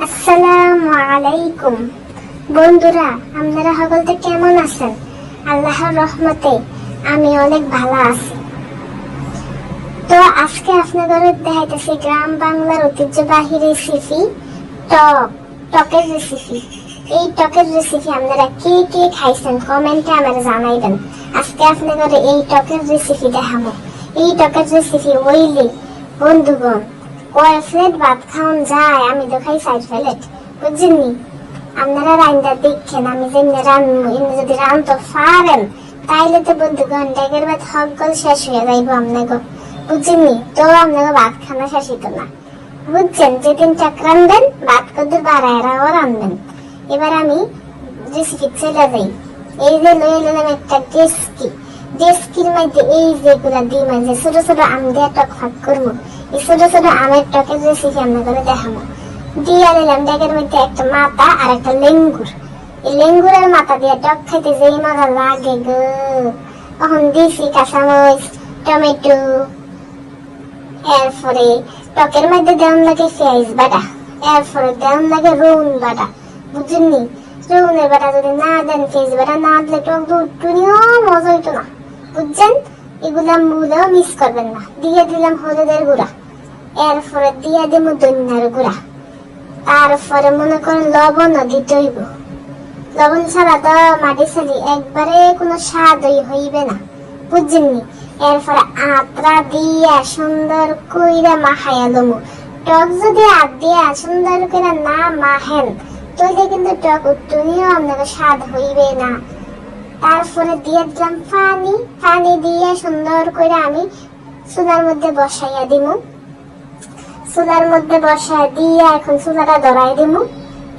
আসসালামু আলাইকুম বন্ধুরা, আপনারা সকলে কেমন আছেন? আল্লাহর রহমতে আমি অনেক ভালো আছি। তো আজকে আপনাদের দেখাইতেছি গ্রাম বাংলার ঐতিহ্যবাহী রেসিপি টকের রেসিপি। এই টকের রেসিপি আপনারা কে কে খাইছেন কমেন্টে আমাকে জানাইবেন। আজকে আপনাদের এই টকের রেসিপি দেখাবো। এই টকের রেসিপি ওইলি বন্ধুগণ কয় প্লেট ভাত খাওয়ান যায়, আমি তো খাই 4 প্লেট, বুঝছেন নি? আপনারা রান্না দেখছেন আমি যেমনি রান্নু, এমনি যদি রান্ধতে পারেন তাইলে তো বন্ধুগণ ডেগের ভাত সকল শেষ হয়ে যাইব আপনাকে, বুঝছেন নি? তো আপনাকে ভাত খানা শেষ হইতো না, বুঝছেন? যেদিন টক রান্ধবেন ভাত কদ্দুর বাড়ায়রাও রান্ধবেন। এবার আমি রেসিপি চলে যাই। এই যে লয়ে নিলাম একটা ডেস্কির মধ্যে এই যেগুলা ডিম আছে, ছোট ছোট আম দিয়ে টক ফাঁক করবো। এই ছোট ছোট আমের টকের রেসিপি আপনাদের দেখাবো। দিয়ে নিলাম ডেকের মধ্যে একটা মাথা আর একটা লেঙ্গুর। এই লেঙ্গুরের মাথা দিয়ে টক খাইতে যেই মজা লাগে গো। এখন দিয়েছি কাঁচামরিচ, টমেটো, এরপরে টকের মধ্যে দেওয়ান লাগে পেঁয়াজ বাটা, এরপরে দেওয়ান লাগে রসুন বাটা, বুঝছেন নি? রসুনের বাটা যদি না দেন, পেঁয়াজ বাটা না দিলে টক দুধটুনিও মজা হইতো না, বুঝছেন? এগুলা মূলেও মিস করবেন না। দিয়ে দিলাম হলুদের গুঁড়া, এরপরে দিয়ে দিব ধনিয়ার গুঁড়া, তারপরে মনে করেন লবণও দিতে হইব। লবণ ছাড়া তো মাটি ছাড়ি একবারে কোনো স্বাদই হইবে না, বুঝছেন নি? এরপরে আতরা দিয়া সুন্দর কইরা মাখাইয়া লমু। টক যদি আত দিয়া সুন্দর করে না মাহেন তাহলে কিন্তু টক উত্তরীয় আপনাকে স্বাদ হইবে না। তারপরে দিয়ে দিলাম পানি দিয়ে সুন্দর করে আমি চুলার মধ্যে বসাইয়া দিব। চুলার মধ্যে বসায় দিয়ে এখন চুলাটা ধরাই দিব।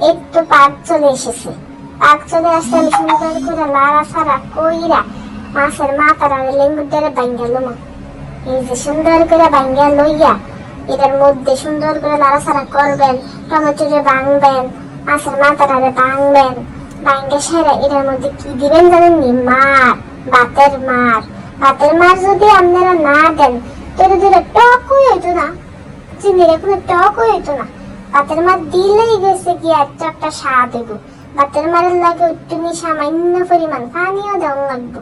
একটু পাক চলে এসেছে, পাক চলে আসলে আমি সুন্দর করে লাড়াচাড়া কইরা মাছের মাথার আর লেঙ্গুর দিয়ে ভাঙ্গা লমু। এই যে সুন্দর করে ভাঙ্গা লইয়া এটার মধ্যে সুন্দর করে লাড়াচাড়া করবেন, টমেটোরে ভাঙবেন, মাছের মাথাটারে ভাঙবেন। ভাঙ্গা সেরা এটার মধ্যে কি দিবেন জানেন নি? ভাতের মার যদি আপনারা না দেন তাহলে ধরে টকই হইতো না, চিনিরে কোনো টকই হইতো না। ভাতের মার দিলেই গেছে কি একটা স্বাদ হইব। ভাতের মারের লাগে একটু সামান্য পরিমাণ পানিও দেওয়া লাগবে,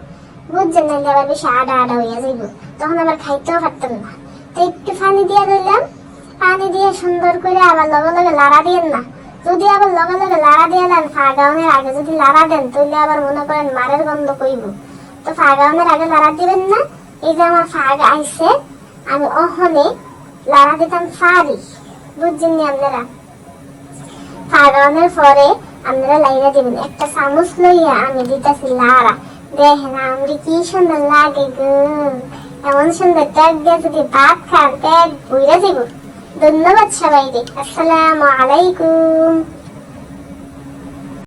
বুঝছেন? না আবার বেশি আডা হইয়া যাইব, তখন আবার খাইতেও পারতাম না। তো একটু পানি দিয়ে দিলাম, পানি দিয়ে সুন্দর করে আবার লগে লগে লাড়া দিয়েন না। যদি আবার লগে লগে লাড়া দিয়ে দেন, ফাগাউনের আগে যদি লাড়া দেন তাহলে আবার মনে করেন মারের গন্ধ কইব। তো ফাগাউনের আগে লাড়া দিবেন না। এই যে আমার ফাগ আইছে, আমি ওখানে লাড়া দিতাম পারি, বুঝছেন নি? আপনারা ফাগাউনের পরে আপনারা লাইরা দিবেন। একটা চামচ লইয়া আমি দিতেছি লাড়া, দেখেন আমি কি সুন্দর লাগে গো। এমন সুন্দর টক দিয়ে যদি ভাত খান পেট ভইরা যাব। ধন্যবাদ সবাইকে। আসসালামু আলাইকুম।